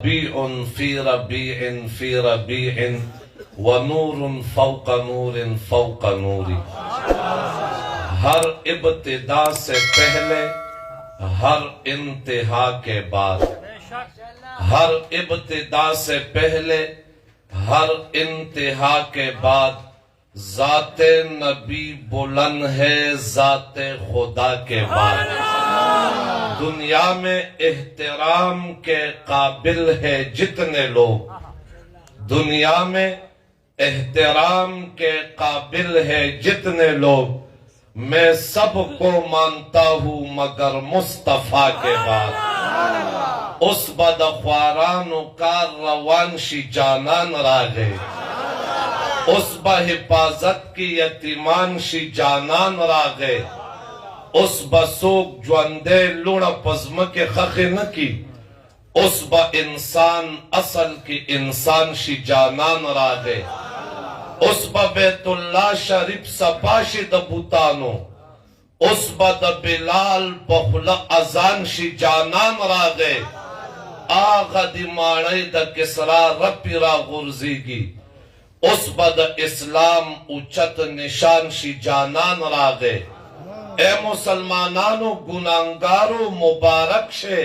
रबीउन फी रबीइन व नूरुन फौका नूरिन फौका नूरी। हर इब्तिदा से पहले, हर इंतहा के बाद, हर इब्तिदा से पहले, हर इंतहा के बाद जाते नबी बुलंद है जाते खुदा के बाद। दुनिया में एहतराम के काबिल है जितने लोग, दुनिया में एहतराम के काबिल है जितने लोग, मैं सबको मानता हूँ मगर मुस्तफा के बाद। उस बदख्वारानो का रवानशी जानान रागे, उस बहिफाजत की यतीमानशी जानान रागे, उस बसोक ज्वंदे लुण पज्म के खखे न की, उस ब इंसान असल की इंसान शी जानान रागे, उस ब बैतुल्ला शरीफ सपाशी दबूतानो, उस ब द बिलाल बहुला अजान शी जानान रागे, आगा दिमाड़े द किसरा रपिरा गुर्जीगी, उस बद इस्लाम उचत निशान शी जानान रागे। ए मुसलमानानो गुनाहगारो मुबारक शे,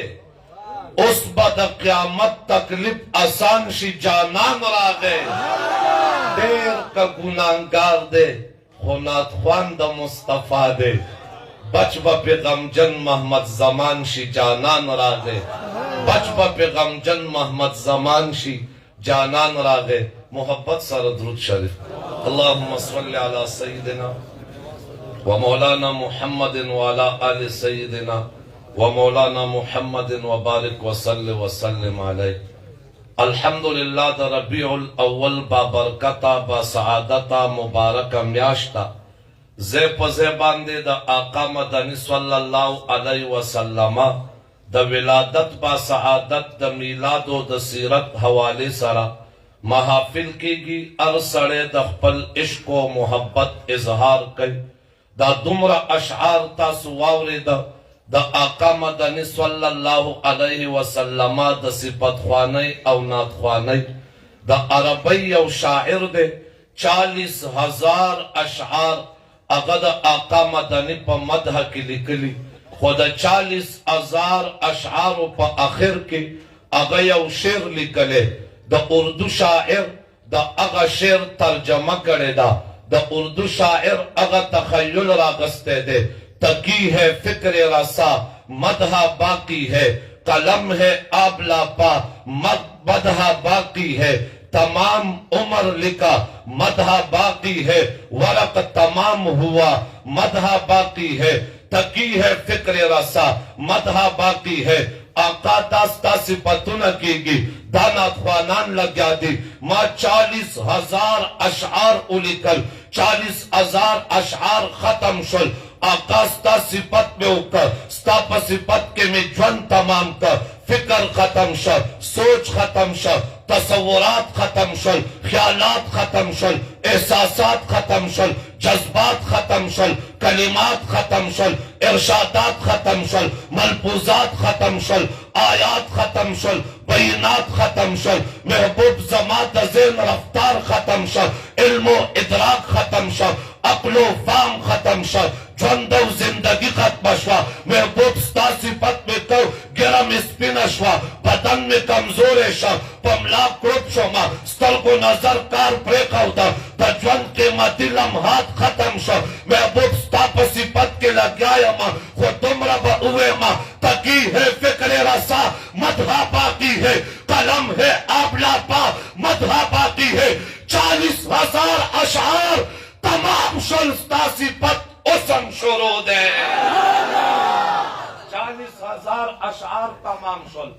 उस बद क़यामत तकलीफ आसान शी जानान रागे। देर का गुनाहगार दे खुनात ख्वान द मुस्तफा दे, बच पे गमजन मोहम्मद जमान शी जानान रागे, बच पे गमजन मोहम्मद जमान शी जानान रागे। मोहब्बत सर दुरूद शरीफ। अल्लाहुम्मा सल्लि अला सय्यिदिना व मौलाना मुहम्मदिन व अला आलि सय्यिदिना व मौलाना मुहम्मदिन व बारिक व सल्लि व सल्लिम अलैहि। अल्हम्दुलिल्लाह द रबीउल अव्वल बा बरकता बा सआदता मुबारक म्याश्ता जे पजे बांदे द आका मदनी सल्लल्लाहु अलैहि वसल्लम द विलादत बा सआदत द मीलाद व द सीरत हवाले सरा महाफिल की अरसड़े द खपल इश्क व मोहब्बत इजहार कई दा दुमरा अशआर ता सुवावरे द आका मदनी सल्लल्लाहु अलैहि वसल्लम द सिफत ख्वाने औ नात ख्वाने द अरबी औ शायर दे 40,000 अशआर अगद आका मदनी पर मदह की लिखली, खुद 40,000 अशआर पर आखिर के अगय शेर लिखले द उर्दू शायर द अगा शेर तर्जमा करे द उर्दू शायर अगा तखय्युल रागस्ते दे। तकी है फिक्र रसा मदहा बाकी है, कलम है आबला पा मदहा बाकी है, तमाम उम्र लिखा मदहा बाकी है, वरक तमाम हुआ मदहा बाकी है। तकी है फिक्र रसा मदहा बाकी है, आका दास्ता सिफतुन कीगी दाना ख्वानान लग दी। माँ 40,000 अशआर उलिकल 40,000 अशआर खत्म शुल। आकास्ता सिफत में उकर स्ताप सिफत के में जन तमाम कर, फिक्र खत्म शल, सोच खत्म शल, तसव्वुरात खत्म शल, ख्यालात खत्म शल, एहसासात खत्म शल, जज्बात खत्म शल, कलिमात खत्म शल, इरशादात खत्म शल, मलफूजात खत्म शल, आयात खत्म शल, बयनात खत्म शल, महबूब जमात ज़ेन रफ्तार खत्म शल, इल्मो इदराक खत्म शल, अक्लो फाम खत्म शल, जंदो जिंदगी खत्म शवा। महबूब स्ता सिफत में तो गिरम स्पिन शवा, बदन में कमजोर शव पमला क्रोप शोमा, स्थल को नजर कार प्रेखा होता तजवन के मती लम्हात खत्म शव। महबूब स्ता पर सिफत के लग्या मा खुद तुमरा बउए मा, तकी है फिक्र रसा मदहा बाकी है, कलम है आबला पा मदहा बाकी है। 40,000 अशआर तमाम शुल्स्ता सिफत उसम शुरू दे। 40,000 अशआर तमाम शुल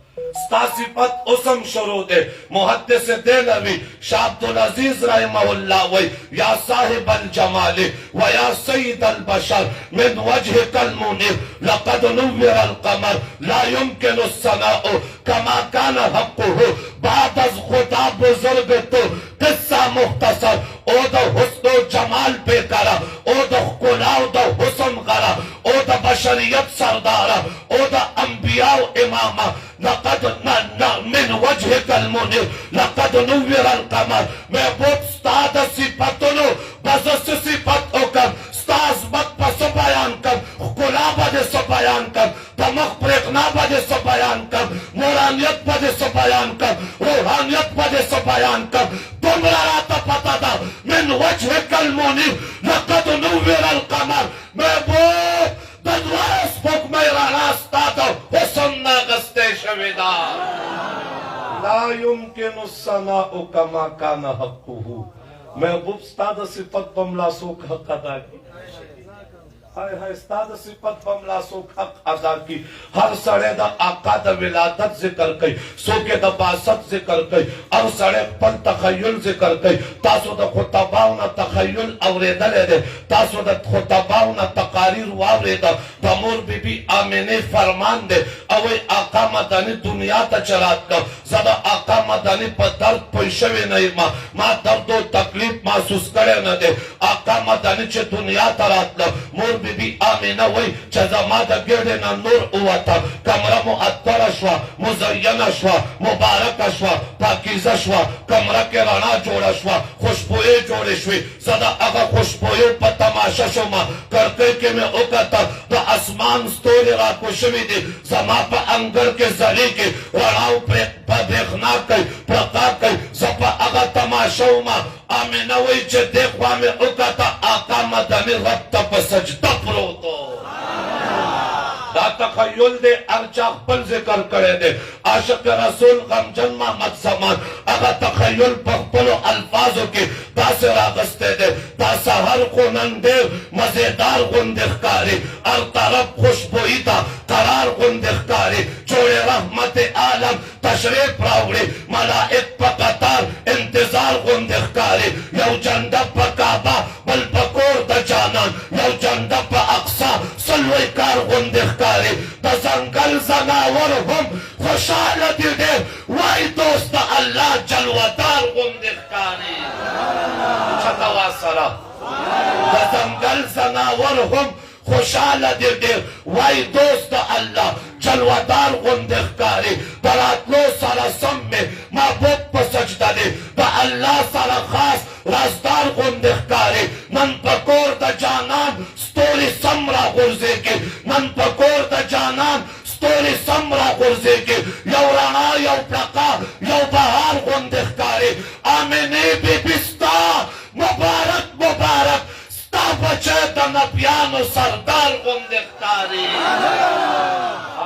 सिफत उसम शुरू दे। मुहद्दिस देलवी शाह अब्दुल अजीज रहमहुल्लाह वही या साहिब अल जमाल व या सय्यद अल बशर मिन वजहिकल मुनीर लक़द नुव्विर अल कमर ला युमकिनु सनाउ कमा कान हक़्क़ुहु बाद अज़ खुदा बुजुर्ग तो किस्सा मुख्तसर ओ द हुस्न जमाल पे करा, ओ द खुला द हुस्न करा, ओ द बशरियत सरदारा, ओ द अंबिया انبیاء اماما لقد من وجهك المنیر لقد نور القمر محبوب ستا د صفتونو بس صفت وکم ستا عظمت پس بیان کم ښکلا به څه بیان کم د مخ برېښنا به څه بیان کم نورانیت به څه بیان کم روحانیت به څه بیان کم دومره راته پته ده من وجهك المنیر لقد نور القمر محبوب د دوه سپوږمۍ رڼا ستا د حسن نه اخیستې شوې ده لا يمكن الثناء كما كان حقه محبوب ستا د صفت په ملا څوک حق ادا کړي هاي هاي ستا د صفت په ملا څوک حق ادا کړي هر سړی د آقا د ولادت ذکر کوي څوک د بعثت ذکر کوي هر سړی خپل تخیل ذکر کوي تاسو د خطباو نه تخیل اورېدلی دی تاسو د خطباو نه تقاریر واورېده د مور بیبي آمنې فرمان دی او آقا مدني دنیا ته چې راتله زه د آقا مدني په درد پوه شوی نه یم ما درد و تکلیف محسوس کړی نه دی آقا مدني چې دنیا ته راتله مور بیبي آمنه وی چې زما د ګېډې نه نور ووته کمره معطره شوه مزینه شوه مبارکه شوه پاکیزه شوه کمره کې رڼا جوړه شوه خوشبویې جوړې شوې زه د هغه خوشبویو په تماشه شومه کړکۍ کې مې وکتل د اسمان ستوري راکوز شوي دي زما په انګړ کې ځلېږي رڼاو په برېښنا کوي پرقا کوي زه په هغه تماشه ومه آمنه وایي چې دې خوا مې وکته آقا مدني رب ته په سجده پروت و دا تخیل دے ارچا خپل ذکر کرے دے عاشق رسول غمجن محمد زمان اگا تخیل پخپلو الفاظو کی دا سے راغستے دے دا سہر خونندے مزیدار غندخکاری ار طرف خوشبوئی دا قرار غندخکاری جوڑے رحمت عالم تشریف راوڑی ملائک پا قطار انتظار غندخکاری یو جندہ پا کعبہ بل پکور دا جانان یو جندہ پا اقصا سلوی کار غندخکاری دا زنگل زناور هم خوشحال دی دیر وائی دوست اللہ جلوتار غندخکاری چطوا سرا دا زنگل زناور هم خوشحال دی دیر وائی دوست اللہ جلوتار غندخکاری دراتلو سارا سم میں محبوب پا سجدہ دی دا اللہ سارا خاص رازدار غندخکاری نن پکور دا جانان ستوری سمرا غرزے کے نن پکور دا جانان ستوری سمرا غرزے کے یو رانا یو پرقا یو بہار غندخکاری آمینی بی بستا مبارک مبارک ستا بچے دا نبیانو سردار غندخکاری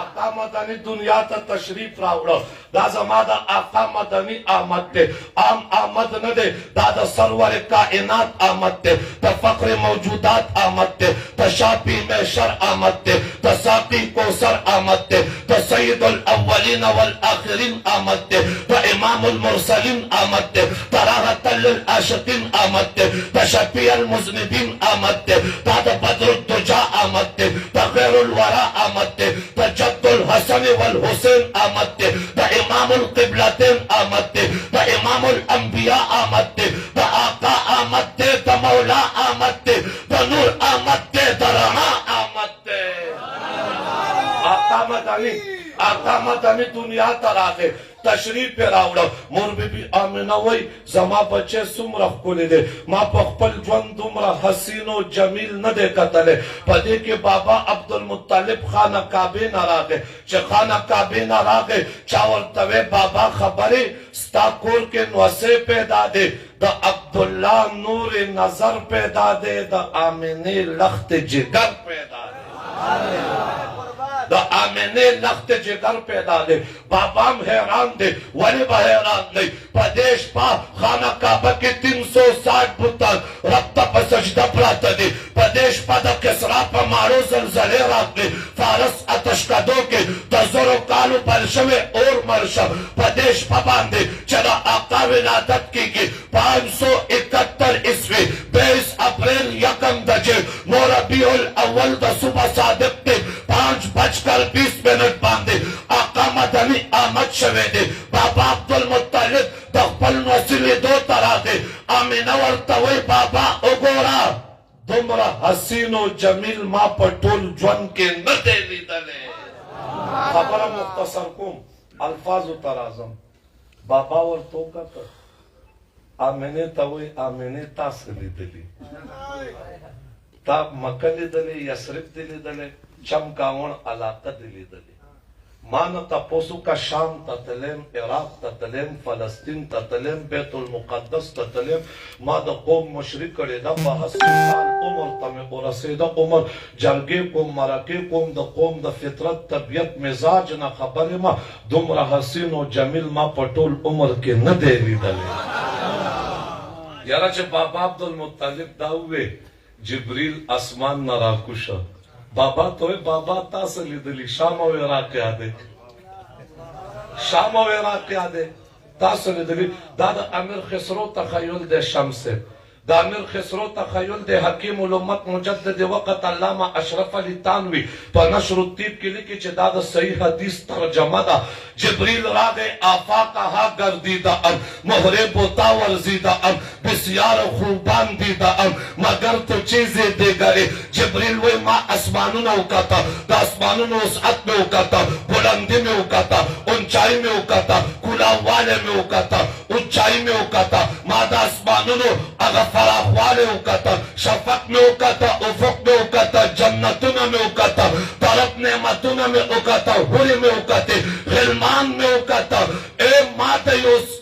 آقا مدنی دنیا تا تشریف راوڑا دا زما دا آقا مدنی آمد تے عام آمد ندے دا دا سرور کائنات آمد تے دا فقر موجودات آمد تے دا شاپی محشر آمد تے دا ساقی کوثر آمد تے دا سید الاولین والآخرین آمد تے دا امام المرسلین آمد تے دا راحت للعاشقین آمد تے دا شفیع المذنبین آمد تے دا بدر الدجا آمد تے دا غیر الورا آمد تے دا جد الحسن والحسین آمد تے دا امام القبلتین آمد تے دا امام الانبیاء آمد تے دا آقا آمد تے دا مولا آمد تے دا نور آمد تے دا رنا آمد تے آقا مدنی دنیا تراغے تشریف پہ راوڑا مور بی بی آمنہ وی زما بچے سمرہ کھولے دے ما پخپل جون دمرہ حسین و جمیل نہ دے قتلے پدے کے بابا عبدالمطلب خانہ کعبے نہ راگے چے خانہ کعبے نہ راگے چاورتوے بابا خبری ستا کور کے نوسے پیدا دے دا عبداللہ نور نظر پیدا دے دا آمنی لخت جگر پیدا دے دا آمنے لخت جگر پیدا دے بابام حیران دے ولی با حیران دے پدیش پا خانہ کعبہ کے 360 بطان ربطہ پا سجدہ پراتا دے پدیش پا دا کسرا پا مارو زلزلے رات دے فارس اتشکدو کے دا زورو کالو پرشوے اور مرشا پدیش پا باندے چلا آقا ولادت کی گی 571 عیسوی 22 اپریل یکم دجے ربیع الاول دا صبح صادق دے 5:20 باندے آقا مدنی آمد شوے دے بابا عبدالمطلب دخپل نوسیلی دو ترا دے آمینہ ورطوئی بابا اگورا دمرا حسین و جمیل ما پٹول جون کے ندے لی دلے خبر مختصر کوم الفاظو ترازم بابا ورته وکتل آمینې ته وایي آمینې تا څه لیدلي تا مکه لیدلې یثرب دې لیدلې چمکاوڼ علاقه دې لیدلې ما نه تپوس وکړه شام ته تلم عراق ته تلم فلسطین ته تلم بیت المقدس ته تلم ما د قوم مشري کړې ده په 80 کال عمر ته مې ورسېده عمر جرګې کوم مرکې کوم د قوم د فطرت طبیعت مزاج نه خبر یم دومره حسین او جمیل ما په ټول عمر کې نه دی لیدلی یاره چې بابا عبدالمطلب دا ووې جبریل اسمان نه راکوشه بابا توی بابا تاسو لیدلی شام او عراق یاده شام او عراق یاده تاسو لیدلی دا د امیر خسرو تخیل د شمس د امیر خسرو تخیل د حکیم الامت مجدد وقت علامه اشرف علی تانوی په نشر الطیب کې لیکي چې دا د صحیح حدیث ترجمه ده جبریل راغه آفاقها گردیده ام محرب و تاورزیده ام بسیار خوبان دیده ام مگر تو چیزی دیگری جبریل وی ما اسمانونه وکتا د اسمانونو وسعت مې وکتا بلندی مې وکتا اونچائی مې وکتا کولاواله مې وکتا اونچائی مې وکتا ما د اسمانونو هغه فراخواله وکتا شفق مې وکتا افق مې وکتا جنتونه مې وکتا طرف نعمتونه مې وکتا هورې مې وکتې غلمان مې وکتا ای ما د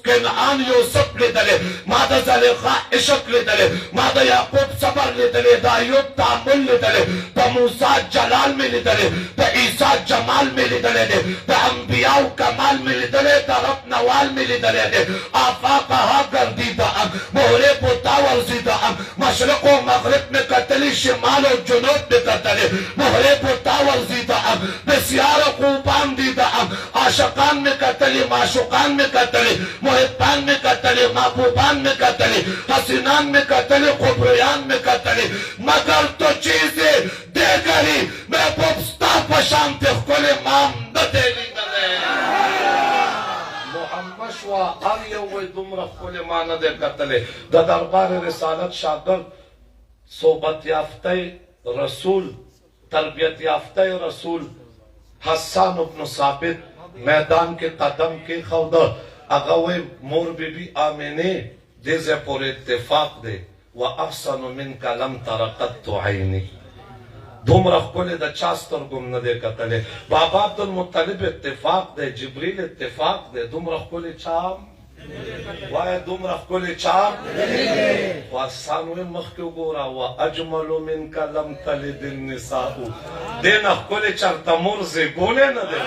کنعان یوسف لیدلی ما د زلیخا عشق لیدلی ما د یعقوب صبر لیدلی د ایوب تعامل لیدلی د موسی جلال مې لیدلی د عیسی جمال مې لیدلی دی د انبیاو کمال مې لیدلی د رب نوال مې لیدلی دی آفاقها گردیده ام محرب و تاورزیده ام مشرق و مغرب مې کتلی شمال و جنوب مې کتلی محرب و تاورزیده ام بسیار خوبان دیده ام عاشقان مې کتلی معشوقان مې کتلی محبان میں قتلی محبوبان میں قتلی حسینان میں قتلی خبریان میں قتلی مگر تو چیزیں دے گری محبوب ستا پشانت خل مام ندیلی نلے محمد شوا هر یو وی دمرا خل ما ندے قتلی دا دربار رسالت شاگرد صحبت یافته رسول تربیت یافته رسول حسان ابن ثابت میدان کے قدم کے خودہ اگوی مور بی بی آمینه دیزه پر اتفاق ده و احسن منک لم ترقت عینی دومره ښکلی د چا سترګو نه دی کتلی بابا عبدالمطلب اتفاق ده جبریل اتفاق ده دومره ښکلی چا وای دومره ښکلی چا وارسان وی مخکې وګوره و اجمل منک لم تلد النساء دې نه ښکلی چېرته مور زیږولی نه دی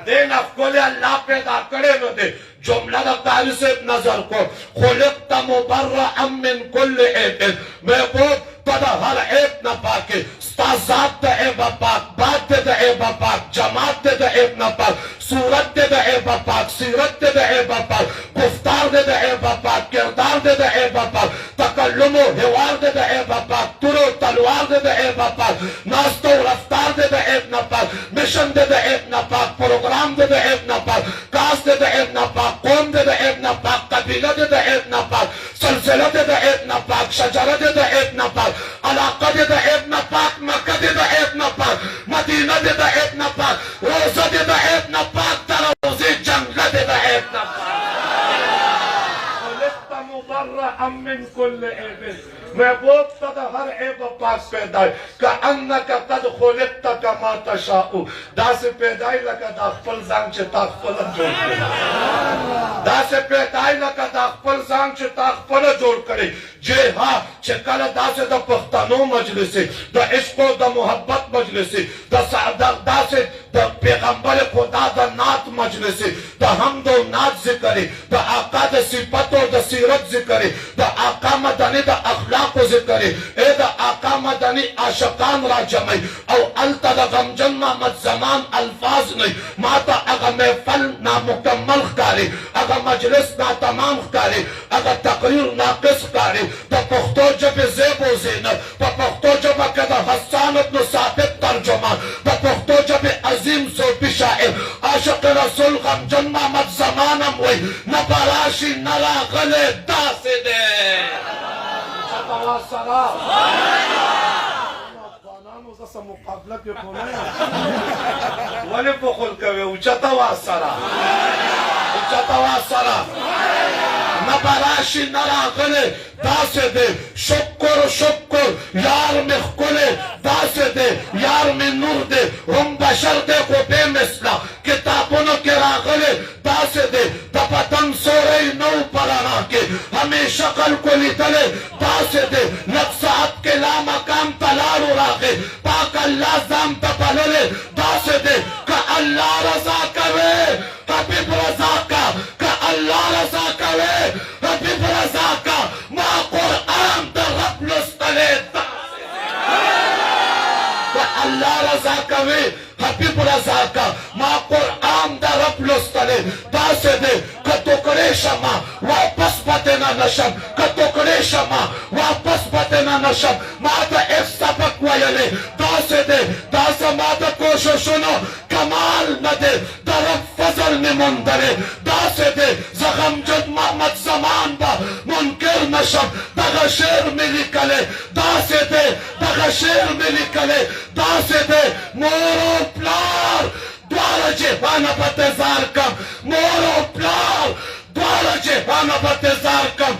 دین افکولی اللہ پیدا کرے نو دے جملہ دا قاری سے نظر کو خلقت مبرعا من کل عیب محبوب تدا ہر عیب نہ پاکے ستازات دا عیب پاک بات دا عیب پاک جماعت دا عیب نہ پاک صورت دا عیب پاک سیرت دا عیب پاک گفتار دا عیب پاک کردار دا عیب پاک تکلم و حوار دا عیب پاک ترو تلوار دا عیب پاک ناست و رفتار دا عیب نہ پاک مشن دا عیب نہ پاک پروگرام دا عیب نہ پاک کاست دا عیب نہ پاک قوم دا عیب نہ پاک قبیلہ دا عیب نہ پاک سلسلہ دا عیب نہ پاک شجرہ دا عیب نہ پاک علاقہ دا عیب نہ پاک مکہ دا عیب نہ پاک مدینہ دا عیب نہ پاک روزہ دا عیب نہ پاک تروزی جنگلہ دا عیب نہ پاک خلقت مبرعا من کل عیب محبوب تدا ہر عیب پاک پیدای کأنک قد خلقت کما تشاء دا سے پیدای لگا دا خپل ځان چې تا خپل جوړ کړي دا سے پیدای لگا دا خپل ځان چې تا خپل جوړ کړي جے ہاں چې کله دا سے د پښتنو مجلس د عشق او د محبت مجلس د دا سے د پیغمبر خدا د نعت مجلس د حمد او نعت ذکر د آقا د صفات او د سیرت ذکر د آقا مدنی د اخلاق ذکر اے دا آقا مدنی عاشقان را جمعی او التا دا غمجن محمد زمان الفاظ نہیں ماتا اگا محفل نامکمل خکاری اگا مجلس ناتمام خکاری اگا تقریر ناقص خکاری دا پختو جب زیب و زینت دا پختو جب کدا حسان ابن ثابت ترجمان دا پختو جب عظیم صوفی شاعر عاشق رسول غمجن محمد زمانم وی نبراشی نرا غلے دا سے دے سم مقابله کې کومه ولې بخل کوي اوچته واسره اوچته واسره نه براشي نه راغلی داسې دی شکر شکر یار مې ښکلی داسې دی یار مې نور دی هم بشر دی خو بې مثله کتابونو کې راغلی داسې دی د پتنګ سوری نه و په رڼا کې همیشه خلکو لیدلی داسې دی لږ ساعت کې لامکان ته لاړو راغی پاک الله ځان ته بللی داسې دی که الله رضا کوي حبیب رضا کا که الله رضا کوي حبیب رضا کا ما قرآن در رب لستلی که الله رضا کوي حبیب رضا کا ما قرآن در رب لستلی داسې دی که ټوکړې شمه واپس پته نه نشم که ټوکړې شمه واپس پته نه نشم ما ته ایک سبق ویلی داسې دی دا زما د کوششونو کمال نه دی د رب فضل مې موندلی داسې دی زه غمجن محمد زمان به منکر نشم دغه شعر مې لیکلی داسې دی دغه شعر مې لیکلی داسې دی مور و پلار دواړه جهانه به تزار کم مور و پلار دواړه جهانه به تزار کم